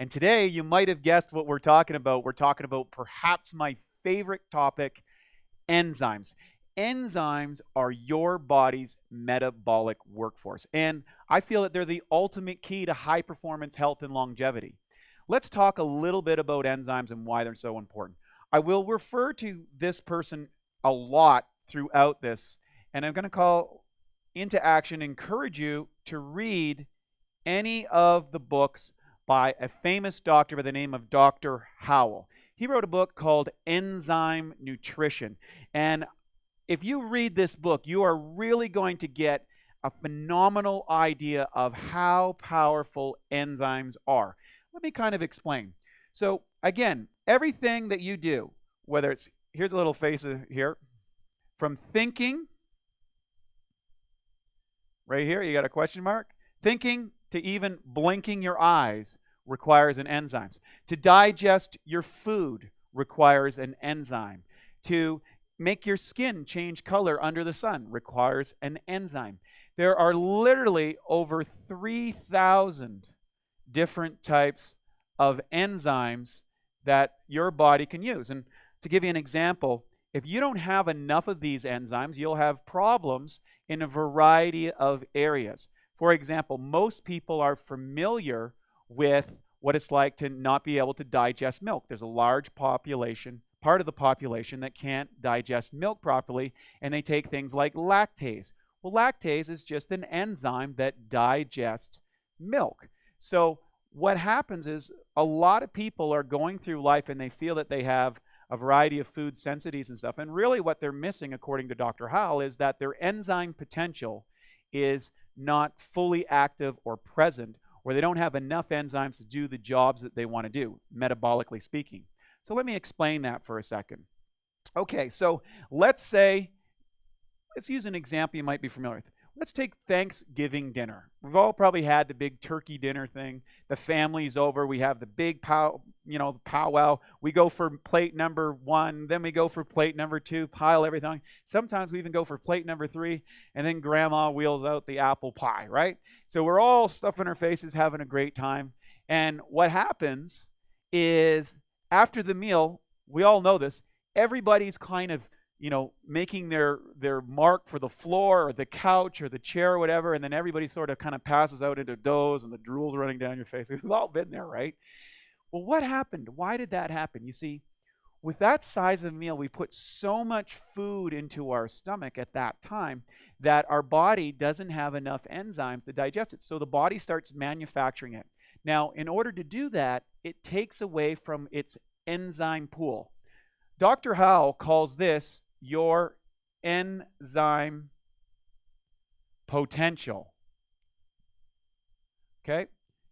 And today, you might have guessed what we're talking about. We're talking about perhaps my favorite topic, enzymes. Enzymes are your body's metabolic workforce. And I feel that they're the ultimate key to high performance, health, and longevity. Let's talk a little bit about enzymes and why they're so important. I will refer to this person a lot throughout this, and I'm going to call into action, encourage you to read any of the books by a famous doctor by the name of Dr. Howell. He wrote a book called Enzyme Nutrition. And if you read this book, you are really going to get a phenomenal idea of how powerful enzymes are. Let me kind of explain. So, again, everything that you do, whether it's, here's a little face here, from thinking, right here, you got a question mark, thinking to even blinking your eyes requires an enzyme. To digest your food requires an enzyme. To make your skin change color under the sun requires an enzyme. There are literally over 3,000 different types of enzymes that your body can use. And to give you an example, if you don't have enough of these enzymes, you'll have problems in a variety of areas. For example, most people are familiar with what it's like to not be able to digest milk. There's a large population, part of the population, that can't digest milk properly, and they take things like lactase. Well, lactase is just an enzyme that digests milk. So what happens is a lot of people are going through life and they feel that they have a variety of food sensitivities and stuff. And really what they're missing, according to Dr. Howell, is that their enzyme potential is not fully active or present, or they don't have enough enzymes to do the jobs that they want to do, metabolically speaking. So let me explain that for a second. Okay, so let's use an example you might be familiar with. Let's take Thanksgiving dinner. We've all probably had the big turkey dinner thing. The family's over. We have the big powwow. We go for plate number 1, then we go for plate number 2, pile everything. Sometimes we even go for plate number 3, and then grandma wheels out the apple pie, right? So we're all stuffing our faces, having a great time. And what happens is after the meal, we all know this, everybody's kind of making their mark for the floor or the couch or the chair or whatever, and then everybody sort of kind of passes out into doze and the drool's running down your face. We've all been there, right? Well, what happened? Why did that happen? You see, with that size of meal, we put so much food into our stomach at that time that our body doesn't have enough enzymes to digest it. So the body starts manufacturing it. Now, in order to do that, it takes away from its enzyme pool. Dr. Howell calls this your enzyme potential. Okay?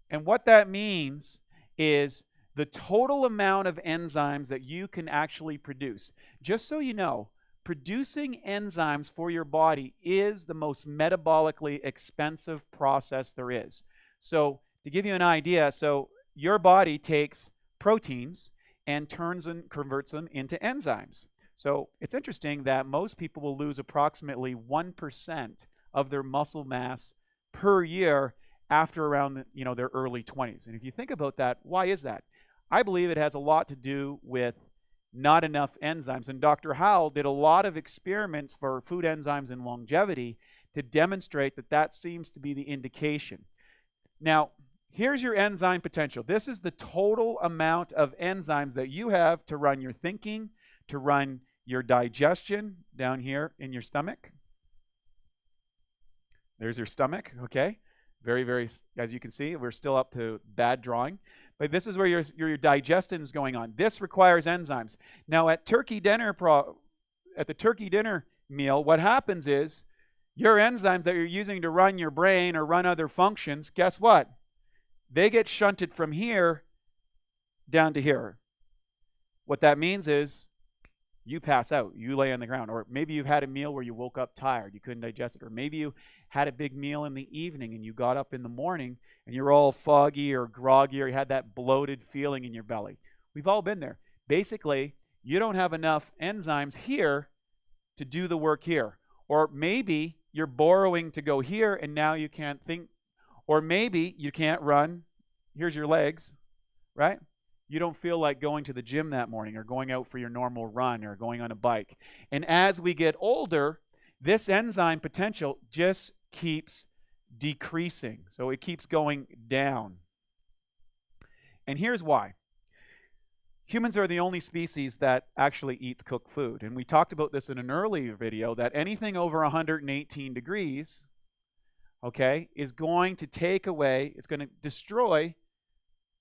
And what that means is the total amount of enzymes that you can actually produce. Just so you know, producing enzymes for your body is the most metabolically expensive process there is. So, to give you an idea, so your body takes proteins and converts them into enzymes. So it's interesting that most people will lose approximately 1% of their muscle mass per year after around their early 20s. And if you think about that, why is that? I believe it has a lot to do with not enough enzymes. And Dr. Howell did a lot of experiments for food enzymes and longevity to demonstrate that that seems to be the indication. Now, here's your enzyme potential. This is the total amount of enzymes that you have to run your thinking, to run your digestion down here in your stomach. There's your stomach, okay? Very, very, as you can see, we're still up to bad drawing. But this is where your digestion is going on. This requires enzymes. Now, at the turkey dinner meal, what happens is your enzymes that you're using to run your brain or run other functions, guess what? They get shunted from here down to here. What that means is you pass out, you lay on the ground, or maybe you've had a meal where you woke up tired, you couldn't digest it, or maybe you had a big meal in the evening and you got up in the morning and you're all foggy or groggy, or you had that bloated feeling in your belly. We've all been there. Basically, you don't have enough enzymes here to do the work here. Or maybe you're borrowing to go here and now you can't think. Or maybe you can't run. Here's your legs. right? You don't feel like going to the gym that morning or going out for your normal run or going on a bike. And as we get older, this enzyme potential just keeps decreasing. So it keeps going down. And here's why. Humans are the only species that actually eats cooked food. And we talked about this in an earlier video, that anything over 118 degrees, okay, is going to take away, it's going to destroy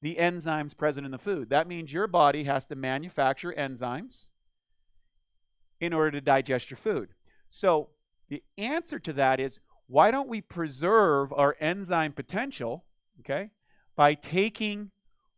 the enzymes present in the food. That means your body has to manufacture enzymes in order to digest your food. So the answer to that is, why don't we preserve our enzyme potential, okay, by taking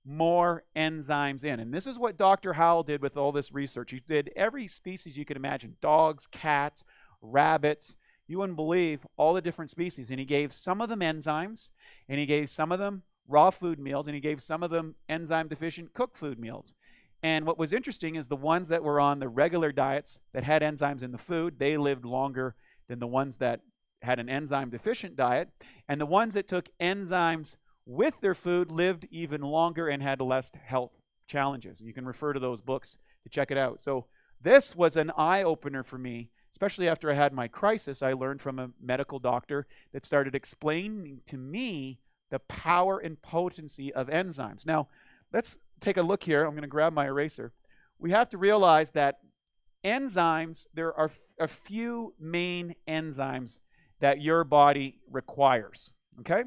more enzymes in? And this is what Dr. Howell did with all this research. He did every species you could imagine: dogs, cats, rabbits. You wouldn't believe all the different species. And he gave some of them enzymes, and he gave some of them raw food meals, and he gave some of them enzyme deficient cooked food meals. And what was interesting is the ones that were on the regular diets that had enzymes in the food, they lived longer than the ones that had an enzyme deficient diet. And the ones that took enzymes with their food lived even longer and had less health challenges. And you can refer to those books to check it out. So this was an eye-opener for me, especially after I had my crisis. I learned from a medical doctor that started explaining to me the power and potency of enzymes. Now, let's take a look here. I'm going to grab my eraser. We have to realize that enzymes, there are a few main enzymes that your body requires, okay?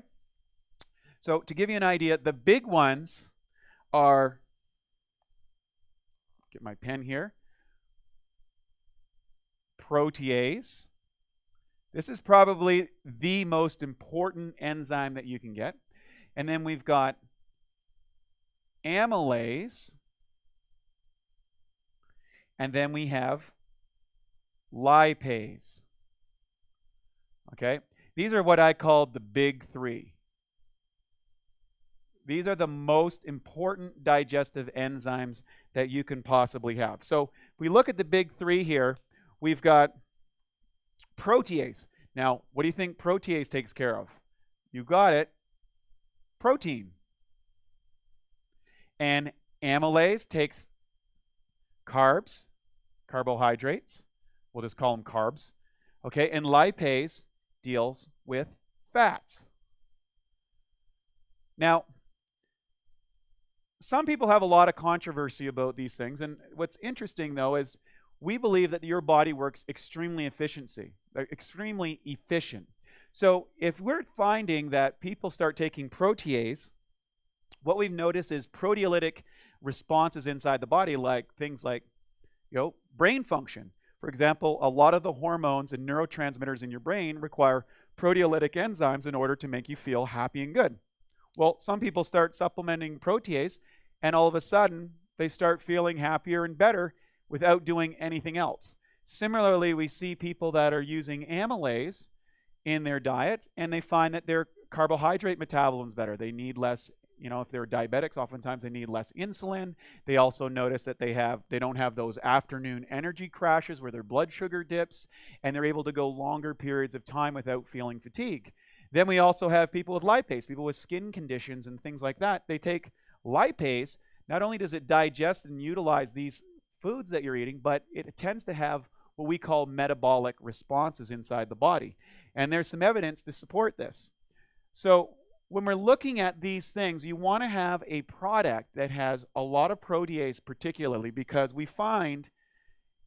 So to give you an idea, the big ones are, get my pen here, protease. This is probably the most important enzyme that you can get. And then we've got amylase. And then we have lipase. Okay? These are what I call the big three. These are the most important digestive enzymes that you can possibly have. So if we look at the big three here, we've got protease. Now, what do you think protease takes care of? You got it. Protein. And amylase takes carbs, carbohydrates. We'll just call them carbs. Okay, and lipase deals with fats. Now, some people have a lot of controversy about these things, and what's interesting though is we believe that your body works extremely efficient. So if we're finding that people start taking protease, what we've noticed is proteolytic responses inside the body, like things like, brain function. For example, a lot of the hormones and neurotransmitters in your brain require proteolytic enzymes in order to make you feel happy and good. Well, some people start supplementing protease, and all of a sudden, they start feeling happier and better without doing anything else. Similarly, we see people that are using amylase in their diet, and they find that their carbohydrate metabolism is better. They need less, if they're diabetics, oftentimes they need less insulin. They also notice that they don't have those afternoon energy crashes where their blood sugar dips, and they're able to go longer periods of time without feeling fatigue. Then we also have people with lipase, people with skin conditions and things like that. They take lipase. Not only does it digest and utilize these foods that you're eating, but it tends to have what we call metabolic responses inside the body. And there's some evidence to support this. So when we're looking at these things, you want to have a product that has a lot of protease, particularly because we find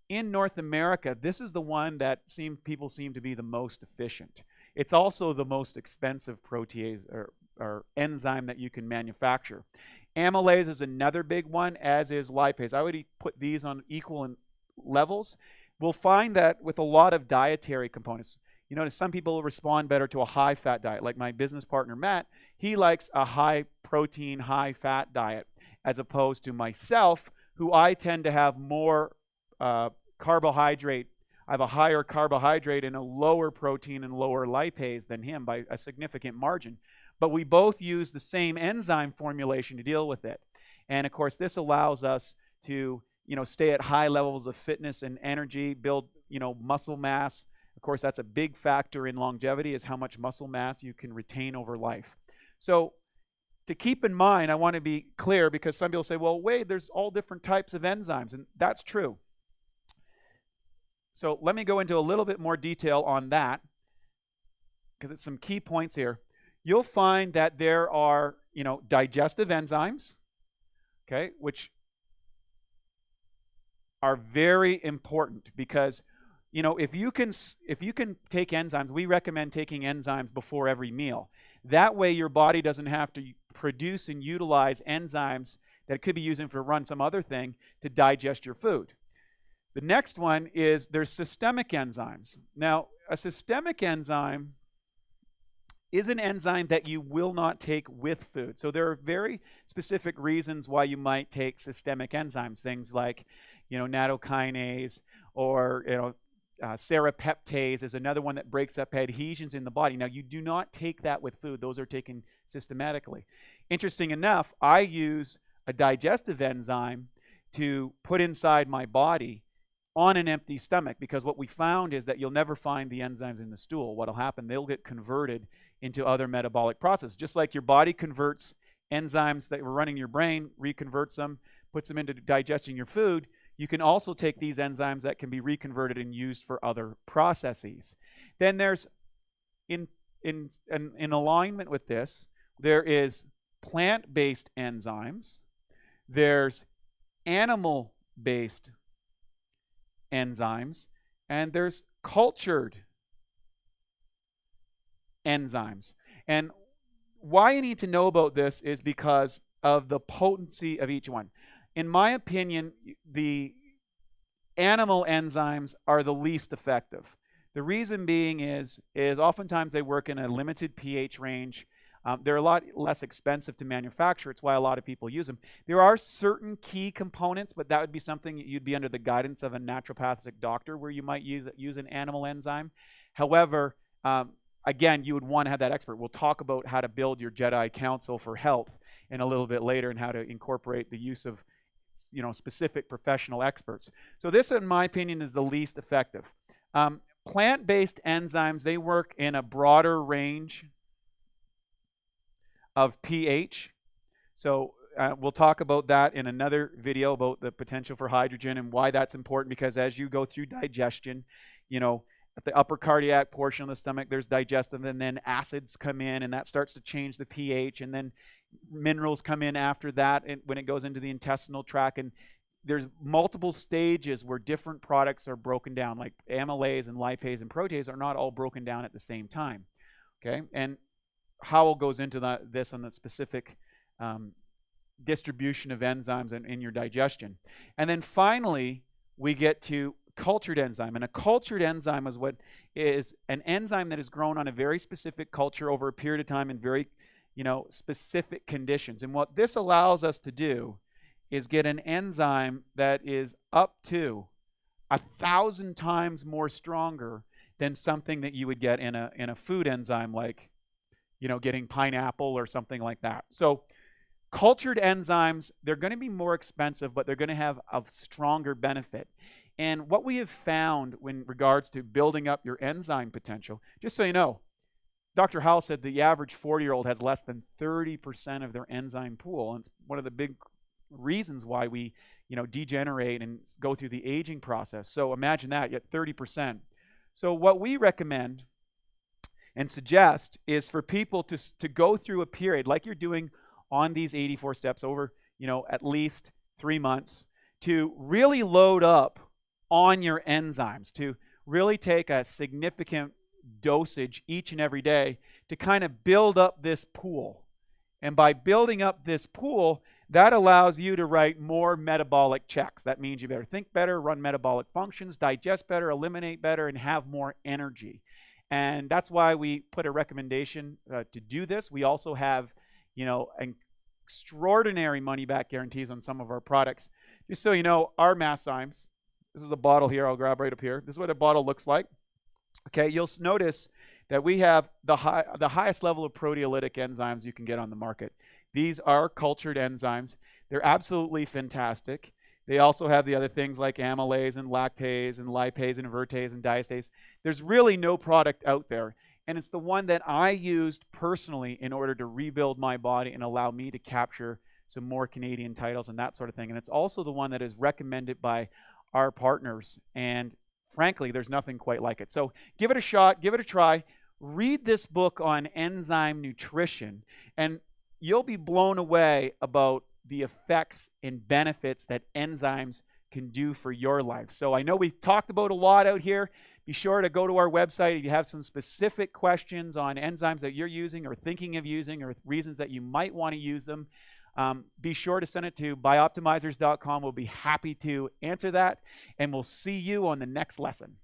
in North America, this is the one that people seem to be the most efficient. It's also the most expensive protease or enzyme that you can manufacture. Amylase is another big one, as is lipase. I would put these on equal levels. We'll find that with a lot of dietary components. Some people respond better to a high-fat diet. Like my business partner, Matt, he likes a high-protein, high-fat diet, as opposed to myself, who I tend to have more carbohydrate. I have a higher carbohydrate and a lower protein and lower lipase than him by a significant margin. But we both use the same enzyme formulation to deal with it. And of course, this allows us to, stay at high levels of fitness and energy, build, muscle mass. Of course, that's a big factor in longevity, is how much muscle mass you can retain over life. So to keep in mind, I want to be clear, because some people say, well, Wade, there's all different types of enzymes, and that's true. So let me go into a little bit more detail on that, because it's some key points here. You'll find that there are, digestive enzymes, okay, which are very important, because if you can take enzymes, we recommend taking enzymes before every meal. That way your body doesn't have to produce and utilize enzymes that could be using to run some other thing to digest your food. The next one is there's systemic enzymes. Now, a systemic enzyme is an enzyme that you will not take with food. So there are very specific reasons why you might take systemic enzymes, things like, nattokinase, or, serrapeptase is another one that breaks up adhesions in the body. Now, you do not take that with food. Those are taken systematically. Interesting enough, I use a digestive enzyme to put inside my body on an empty stomach, because what we found is that you'll never find the enzymes in the stool. What'll happen, they'll get converted into other metabolic processes. Just like your body converts enzymes that were running your brain, reconverts them, puts them into digesting your food, you can also take these enzymes that can be reconverted and used for other processes. Then there's, in alignment with this, there is plant-based enzymes, there's animal-based enzymes, and there's cultured enzymes. And why you need to know about this is because of the potency of each one. In my opinion, the animal enzymes are the least effective. The reason being is oftentimes they work in a limited pH range. They're a lot less expensive to manufacture. It's why a lot of people use them. There are certain key components, but that would be something you'd be under the guidance of a naturopathic doctor, where you might use an animal enzyme. However, again, you would want to have that expert. We'll talk about how to build your Jedi Council for health in a little bit later, and how to incorporate the use of specific professional experts. So this, in my opinion, is the least effective. Plant-based enzymes, they work in a broader range of pH. So we'll talk about that in another video, about the potential for hydrogen and why that's important, because as you go through digestion, at the upper cardiac portion of the stomach, there's digestive, and then acids come in, and that starts to change the pH, and then minerals come in after that, and when it goes into the intestinal tract, and there's multiple stages where different products are broken down, like amylase and lipase and protease are not all broken down at the same time. Okay, and Howell goes into this on the specific distribution of enzymes in your digestion. And then finally, we get to cultured enzyme. And a cultured enzyme is what is an enzyme that is grown on a very specific culture over a period of time in very specific conditions. And what this allows us to do is get an enzyme that is up to 1,000 times more stronger than something that you would get in a food enzyme, like getting pineapple or something like that. So cultured enzymes, they're going to be more expensive, but they're going to have a stronger benefit. And what we have found in regards to building up your enzyme potential, just so you know, Dr. Howell said the average 40-year-old has less than 30% of their enzyme pool. And it's one of the big reasons why we, degenerate and go through the aging process. So imagine that, yet 30%. So what we recommend and suggest is for people to go through a period like you're doing on these 84 steps over, at least 3 months, to really load up on your enzymes, to really take a significant dosage each and every day to kind of build up this pool. And by building up this pool, that allows you to write more metabolic checks. That means you better think better, run metabolic functions, digest better, eliminate better, and have more energy. And that's why we put a recommendation to do this. We also have, extraordinary money-back guarantees on some of our products. Just so you know, our Masszymes, this is a bottle here. I'll grab right up here. This is what a bottle looks like. Okay, you'll notice that we have the highest level of proteolytic enzymes you can get on the market. These are cultured enzymes. They're absolutely fantastic. They also have the other things like amylase and lactase and lipase and invertase and diastase. There's really no product out there. and it's the one that I used personally in order to rebuild my body and allow me to capture some more Canadian titles and that sort of thing. And it's also the one that is recommended by our partners. And frankly, there's nothing quite like it. So give it a shot, give it a try. Read this book on enzyme nutrition, and you'll be blown away about the effects and benefits that enzymes can do for your life. So I know we've talked about a lot out here. Be sure to go to our website if you have some specific questions on enzymes that you're using or thinking of using or reasons that you might want to use them. Be sure to send it to BiOptimizers.com. We'll be happy to answer that, and we'll see you on the next lesson.